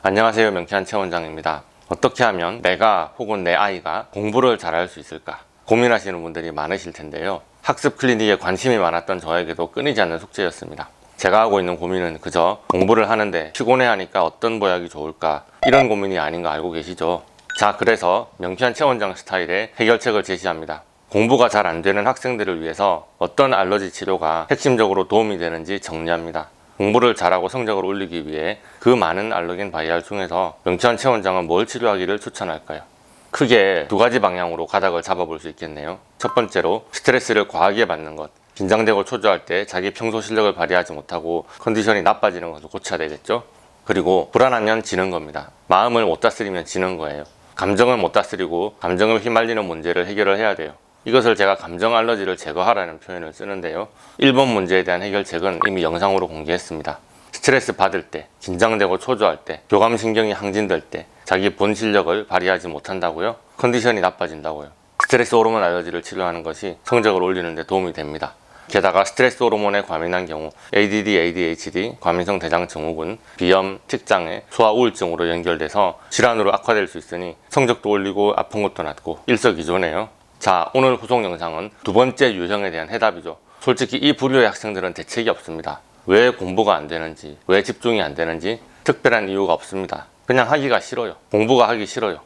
안녕하세요, 명쾌한 최원장입니다. 어떻게 하면 내가 혹은 내 아이가 공부를 잘할 수 있을까 고민하시는 분들이 많으실 텐데요. 학습 클리닉에 관심이 많았던 저에게도 끊이지 않는 숙제였습니다. 제가 하고 있는 고민은 그저 공부를 하는데 피곤해하니까 어떤 보약이 좋을까 이런 고민이 아닌 거 알고 계시죠? 자, 그래서 명쾌한 최원장 스타일의 해결책을 제시합니다. 공부가 잘 안 되는 학생들을 위해서 어떤 알러지 치료가 핵심적으로 도움이 되는지 정리합니다. 공부를 잘하고 성적을 올리기 위해 그 많은 알러겐 바이알 중에서 명쾌한 최원장은 뭘 치료하기를 추천할까요? 크게 두 가지 방향으로 가닥을 잡아볼 수 있겠네요. 첫 번째로 스트레스를 과하게 받는 것. 긴장되고 초조할 때 자기 평소 실력을 발휘하지 못하고 컨디션이 나빠지는 것을 고쳐야 되겠죠. 그리고 불안하면 지는 겁니다. 마음을 못 다스리면 지는 거예요. 감정을 못 다스리고 감정을 휘말리는 문제를 해결을 해야 돼요. 이것을 제가 감정 알러지를 제거하라는 표현을 쓰는데요. 1번 문제에 대한 해결책은 이미 영상으로 공개했습니다. 스트레스 받을 때, 긴장되고 초조할 때, 교감신경이 항진될 때 자기 본 실력을 발휘하지 못한다고요? 컨디션이 나빠진다고요. 스트레스 호르몬 알러지를 치료하는 것이 성적을 올리는 데 도움이 됩니다. 게다가 스트레스 호르몬에 과민한 경우 ADD, ADHD, 과민성 대장 증후군, 비염, tik장애, 소화 우울증으로 연결돼서 질환으로 악화될 수 있으니 성적도 올리고 아픈 것도 낫고 일석이조네요. 자, 오늘 후속 영상은 두 번째 유형에 대한 해답이죠. 솔직히 이 부류의 학생들은 대책이 없습니다. 왜 공부가 안 되는지, 왜 집중이 안 되는지 특별한 이유가 없습니다. 그냥 하기가 싫어요. 공부가 하기 싫어요.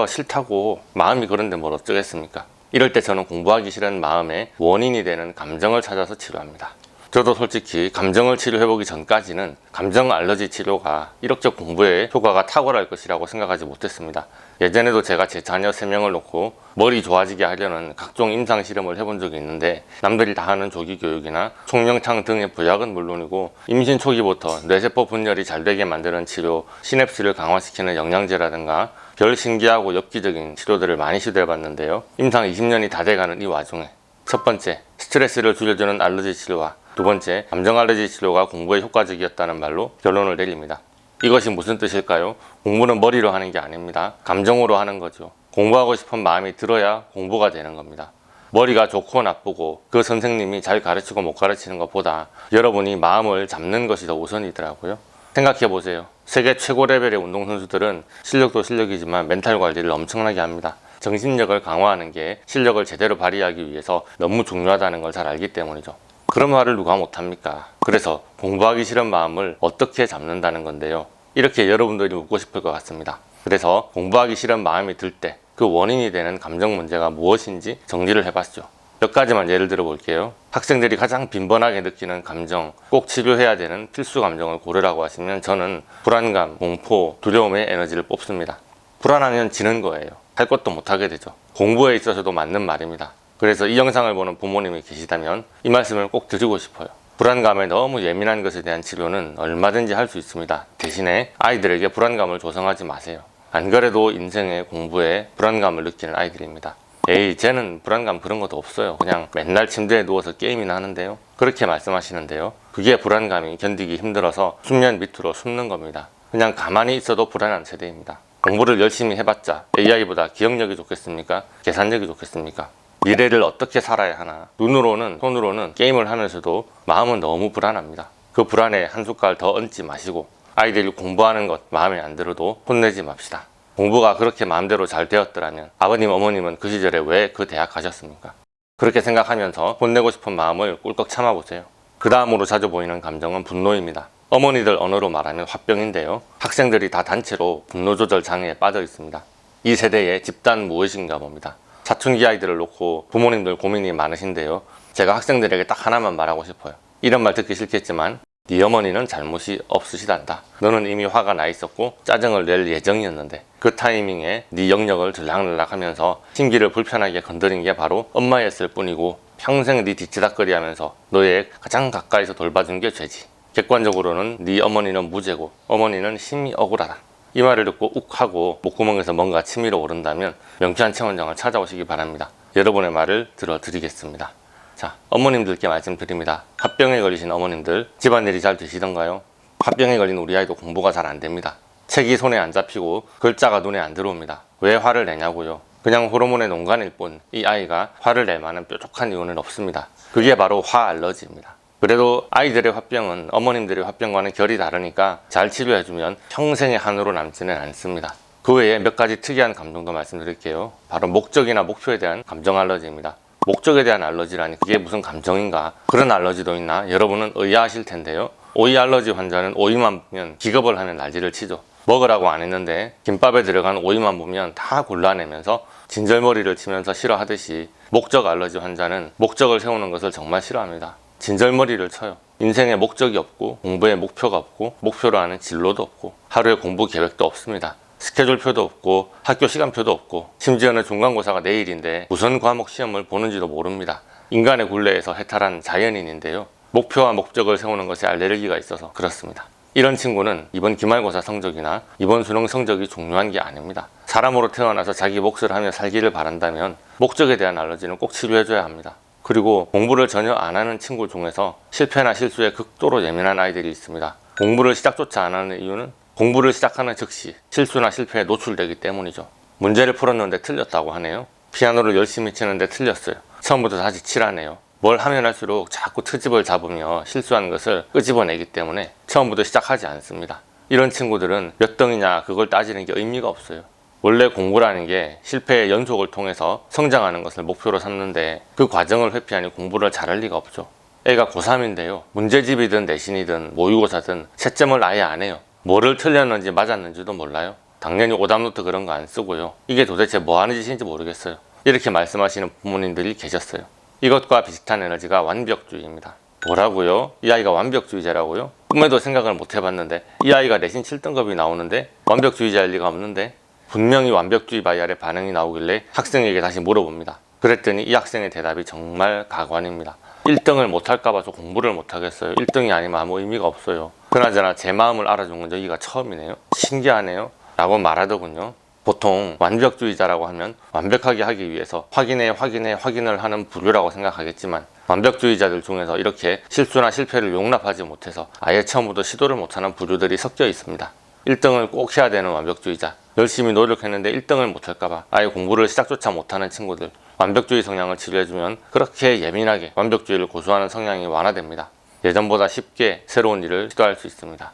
싫다고 마음이 그런데 뭘 어쩌겠습니까? 이럴 때 저는 공부하기 싫은 마음의 원인이 되는 감정을 찾아서 치료합니다. 저도 솔직히 감정을 치료해보기 전까지는 감정 알러지 치료가 이렇게 공부에 효과가 탁월할 것이라고 생각하지 못했습니다. 예전에도 제가 제 자녀 3명을 놓고 머리 좋아지게 하려는 각종 임상 실험을 해본 적이 있는데 남들이 다 하는 조기 교육이나 총명창 등의 부약은 물론이고 임신 초기부터 뇌세포 분열이 잘 되게 만드는 치료, 시냅스를 강화시키는 영양제라든가 별 신기하고 엽기적인 치료들을 많이 시도해봤는데요. 임상 20년이 다 돼가는 이 와중에 첫 번째, 스트레스를 줄여주는 알러지 치료와 두 번째, 감정 알러지 치료가 공부에 효과적이었다는 말로 결론을 내립니다. 이것이 무슨 뜻일까요? 공부는 머리로 하는 게 아닙니다. 감정으로 하는 거죠. 공부하고 싶은 마음이 들어야 공부가 되는 겁니다. 머리가 좋고 나쁘고 그 선생님이 잘 가르치고 못 가르치는 것보다 여러분이 마음을 잡는 것이 더 우선이더라고요. 생각해보세요. 세계 최고 레벨의 운동선수들은 실력도 실력이지만 멘탈 관리를 엄청나게 합니다. 정신력을 강화하는 게 실력을 제대로 발휘하기 위해서 너무 중요하다는 걸 잘 알기 때문이죠. 그런 말을 누가 못합니까? 그래서 공부하기 싫은 마음을 어떻게 잡는다는 건데요. 이렇게 여러분들이 묻고 싶을 것 같습니다. 그래서 공부하기 싫은 마음이 들 때 그 원인이 되는 감정 문제가 무엇인지 정리를 해봤죠. 몇 가지만 예를 들어 볼게요. 학생들이 가장 빈번하게 느끼는 감정, 꼭 치료해야 되는 필수 감정을 고르라고 하시면 저는 불안감, 공포, 두려움의 에너지를 뽑습니다. 불안하면 지는 거예요. 할 것도 못하게 되죠. 공부에 있어서도 맞는 말입니다. 그래서 이 영상을 보는 부모님이 계시다면 이 말씀을 꼭 드리고 싶어요. 불안감에 너무 예민한 것에 대한 치료는 얼마든지 할 수 있습니다. 대신에 아이들에게 불안감을 조성하지 마세요. 안 그래도 인생의 공부에 불안감을 느끼는 아이들입니다. 에이, 쟤는 불안감 그런 것도 없어요. 그냥 맨날 침대에 누워서 게임이나 하는데요. 그렇게 말씀하시는데요. 그게 불안감이 견디기 힘들어서 수면 밑으로 숨는 겁니다. 그냥 가만히 있어도 불안한 세대입니다. 공부를 열심히 해봤자 AI보다 기억력이 좋겠습니까? 계산력이 좋겠습니까? 미래를 어떻게 살아야 하나? 눈으로는 손으로는 게임을 하면서도 마음은 너무 불안합니다. 그 불안에 한 숟갈 더 얹지 마시고 아이들이 공부하는 것 마음에 안 들어도 혼내지 맙시다. 공부가 그렇게 마음대로 잘 되었더라면 아버님 어머님은 그 시절에 왜 그 대학 가셨습니까? 그렇게 생각하면서 혼내고 싶은 마음을 꿀꺽 참아보세요. 그 다음으로 자주 보이는 감정은 분노입니다. 어머니들 언어로 말하면 화병인데요. 학생들이 다 단체로 분노 조절 장애에 빠져 있습니다. 이 세대의 집단 무엇인가 봅니다. 사춘기 아이들을 놓고 부모님들 고민이 많으신데요. 제가 학생들에게 딱 하나만 말하고 싶어요. 이런 말 듣기 싫겠지만 네 어머니는 잘못이 없으시단다. 너는 이미 화가 나 있었고 짜증을 낼 예정이었는데 그 타이밍에 네 영역을 들락날락하면서 심기를 불편하게 건드린 게 바로 엄마였을 뿐이고 평생 네 뒤치다꺼리 하면서 너의 가장 가까이서 돌봐준 게 죄지. 객관적으로는 네 어머니는 무죄고 어머니는 심히 억울하다. 이 말을 듣고 욱 하고 목구멍에서 뭔가 치밀어 오른다면 명쾌한 최원장을 찾아오시기 바랍니다. 여러분의 말을 들어드리겠습니다. 자, 어머님들께 말씀드립니다. 화병에 걸리신 어머님들, 집안일이 잘 되시던가요? 화병에 걸린 우리 아이도 공부가 잘 안 됩니다. 책이 손에 안 잡히고 글자가 눈에 안 들어옵니다. 왜 화를 내냐고요? 그냥 호르몬의 농간일 뿐 이 아이가 화를 낼 만한 뾰족한 이유는 없습니다. 그게 바로 화 알러지입니다. 그래도 아이들의 화병은 어머님들의 화병과는 결이 다르니까 잘 치료해주면 평생의 한으로 남지는 않습니다. 그 외에 몇 가지 특이한 감정도 말씀드릴게요. 바로 목적이나 목표에 대한 감정 알러지입니다. 목적에 대한 알러지라니 그게 무슨 감정인가, 그런 알러지도 있나 여러분은 의아하실 텐데요. 오이 알러지 환자는 오이만 보면 기겁을 하면 난리를 치죠. 먹으라고 안 했는데 김밥에 들어간 오이만 보면 다 골라내면서 진절머리를 치면서 싫어하듯이, 목적 알러지 환자는 목적을 세우는 것을 정말 싫어합니다. 진절머리를 쳐요. 인생에 목적이 없고 공부에 목표가 없고 목표로 하는 진로도 없고 하루에 공부 계획도 없습니다. 스케줄표도 없고 학교 시간표도 없고 심지어는 중간고사가 내일인데 무슨 과목 시험을 보는지도 모릅니다. 인간의 굴레에서 해탈한 자연인인데요. 목표와 목적을 세우는 것에 알레르기가 있어서 그렇습니다. 이런 친구는 이번 기말고사 성적이나 이번 수능 성적이 중요한 게 아닙니다. 사람으로 태어나서 자기 몫을 하며 살기를 바란다면 목적에 대한 알러지는 꼭 치료해줘야 합니다. 그리고 공부를 전혀 안 하는 친구 중에서 실패나 실수에 극도로 예민한 아이들이 있습니다. 공부를 시작조차 안 하는 이유는 공부를 시작하는 즉시 실수나 실패에 노출되기 때문이죠. 문제를 풀었는데 틀렸다고 하네요. 피아노를 열심히 치는데 틀렸어요. 처음부터 다시 치라네요. 뭘 하면 할수록 자꾸 트집을 잡으며 실수한 것을 끄집어내기 때문에 처음부터 시작하지 않습니다. 이런 친구들은 몇 등이냐 그걸 따지는 게 의미가 없어요. 원래 공부라는 게 실패의 연속을 통해서 성장하는 것을 목표로 삼는데 그 과정을 회피하니 공부를 잘할 리가 없죠. 애가 고3인데요. 문제집이든 내신이든 모의고사든 채점을 아예 안 해요. 뭐를 틀렸는지 맞았는지도 몰라요. 당연히 오답노트 그런 거 안 쓰고요. 이게 도대체 뭐 하는 짓인지 모르겠어요. 이렇게 말씀하시는 부모님들이 계셨어요. 이것과 비슷한 에너지가 완벽주의입니다. 뭐라고요? 이 아이가 완벽주의자라고요? 꿈에도 생각을 못 해봤는데 이 아이가 내신 7등급이 나오는데 완벽주의자일 리가 없는데, 분명히 완벽주의 바이알의 반응이 나오길래 학생에게 다시 물어봅니다. 그랬더니 이 학생의 대답이 정말 가관입니다. 1등을 못할까 봐서 공부를 못하겠어요. 1등이 아니면 아무 의미가 없어요. 그나저나 제 마음을 알아준 건 여기가 처음이네요. 신기하네요 라고 말하더군요. 보통 완벽주의자라고 하면 완벽하게 하기 위해서 확인을 하는 부류라고 생각하겠지만, 완벽주의자들 중에서 이렇게 실수나 실패를 용납하지 못해서 아예 처음부터 시도를 못하는 부류들이 섞여 있습니다. 1등을 꼭 해야 되는 완벽주의자, 열심히 노력했는데 1등을 못할까봐 아예 공부를 시작조차 못하는 친구들, 완벽주의 성향을 치료해주면 그렇게 예민하게 완벽주의를 고수하는 성향이 완화됩니다. 예전보다 쉽게 새로운 일을 시도할 수 있습니다.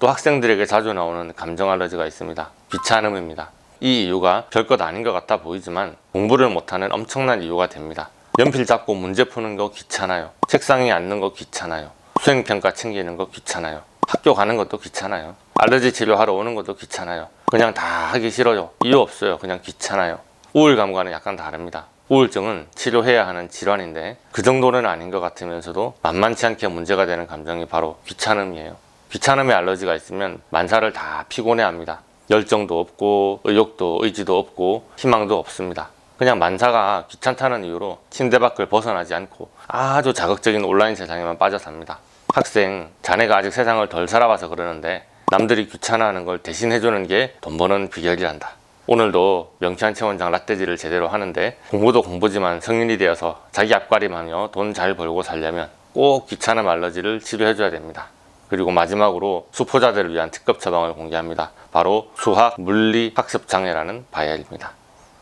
또 학생들에게 자주 나오는 감정 알러지가 있습니다. 귀찮음입니다. 이 이유가 별것 아닌 것 같아 보이지만 공부를 못하는 엄청난 이유가 됩니다. 연필 잡고 문제 푸는 거 귀찮아요. 책상에 앉는 거 귀찮아요. 수행평가 챙기는 거 귀찮아요. 학교 가는 것도 귀찮아요. 알러지 치료하러 오는 것도 귀찮아요. 그냥 다 하기 싫어요. 이유 없어요. 그냥 귀찮아요. 우울감과는 약간 다릅니다. 우울증은 치료해야 하는 질환인데 그 정도는 아닌 것 같으면서도 만만치 않게 문제가 되는 감정이 바로 귀찮음이에요. 귀찮음에 알러지가 있으면 만사를 다 피곤해합니다. 열정도 없고 의욕도 의지도 없고 희망도 없습니다. 그냥 만사가 귀찮다는 이유로 침대 밖을 벗어나지 않고 아주 자극적인 온라인 세상에만 빠져 삽니다. 학생, 자네가 아직 세상을 덜 살아봐서 그러는데 남들이 귀찮아하는 걸 대신 해주는 게 돈 버는 비결이란다. 오늘도 명치한 체원장 라떼질을 제대로 하는데, 공부도 공부지만 성인이 되어서 자기 앞가림하며 돈 잘 벌고 살려면 꼭 귀찮음 알러지를 치료해줘야 됩니다. 그리고 마지막으로 수포자들을 위한 특급 처방을 공개합니다. 바로 수학, 물리, 학습장애라는 바이알입니다.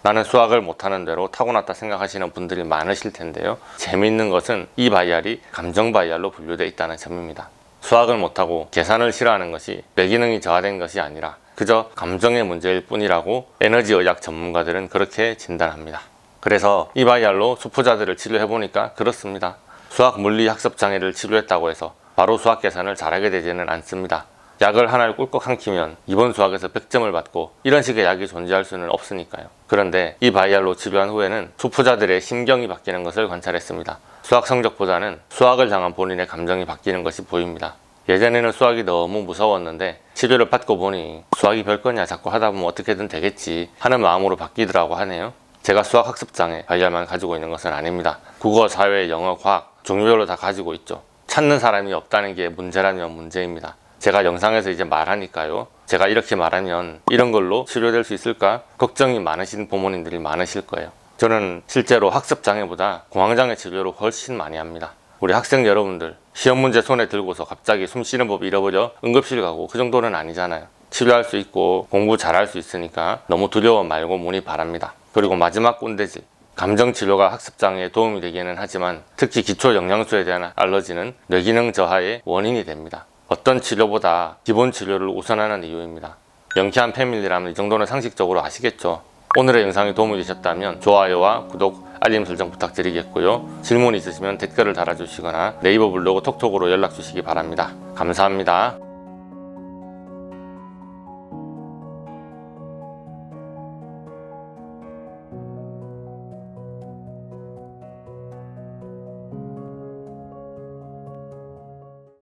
나는 수학을 못하는 대로 타고났다 생각하시는 분들이 많으실 텐데요. 재미있는 것은 이 바이알이 감정 바이알로 분류되어 있다는 점입니다. 수학을 못하고 계산을 싫어하는 것이 뇌기능이 저하된 것이 아니라 그저 감정의 문제일 뿐이라고 에너지의학 전문가들은 그렇게 진단합니다. 그래서 이 바이알로 수포자들을 치료해보니까 그렇습니다. 수학, 물리, 학습장애를 치료했다고 해서 바로 수학 계산을 잘하게 되지는 않습니다. 약을 하나를 꿀꺽 삼키면 이번 수학에서 100점을 받고 이런 식의 약이 존재할 수는 없으니까요. 그런데 이 바이알로 치료한 후에는 수포자들의 심경이 바뀌는 것을 관찰했습니다. 수학 성적보다는 수학을 향한 본인의 감정이 바뀌는 것이 보입니다. 예전에는 수학이 너무 무서웠는데 치료를 받고 보니 수학이 별거냐, 자꾸 하다 보면 어떻게든 되겠지 하는 마음으로 바뀌더라고 하네요. 제가 수학 학습장애 바이알만 가지고 있는 것은 아닙니다. 국어, 사회, 영어, 과학 종류별로 다 가지고 있죠. 찾는 사람이 없다는 게 문제라면 문제입니다. 제가 영상에서 이제 말하니까요. 제가 이렇게 말하면 이런 걸로 치료될 수 있을까 걱정이 많으신 부모님들이 많으실 거예요. 저는 실제로 학습장애보다 공황장애 치료를 훨씬 많이 합니다. 우리 학생 여러분들, 시험 문제 손에 들고서 갑자기 숨 쉬는 법 잃어버려 응급실 가고 그 정도는 아니잖아요. 치료할 수 있고 공부 잘할 수 있으니까 너무 두려워 말고 문의 바랍니다. 그리고 마지막 꼰대질, 감정 치료가 학습 장애에 도움이 되기는 하지만 특히 기초 영양소에 대한 알러지는 뇌기능 저하의 원인이 됩니다. 어떤 치료보다 기본 치료를 우선하는 이유입니다. 명쾌한 패밀리라면 이 정도는 상식적으로 아시겠죠? 오늘의 영상이 도움이 되셨다면 좋아요와 구독, 알림 설정 부탁드리겠고요. 질문 있으시면 댓글을 달아주시거나 네이버 블로그 톡톡으로 연락 주시기 바랍니다. 감사합니다.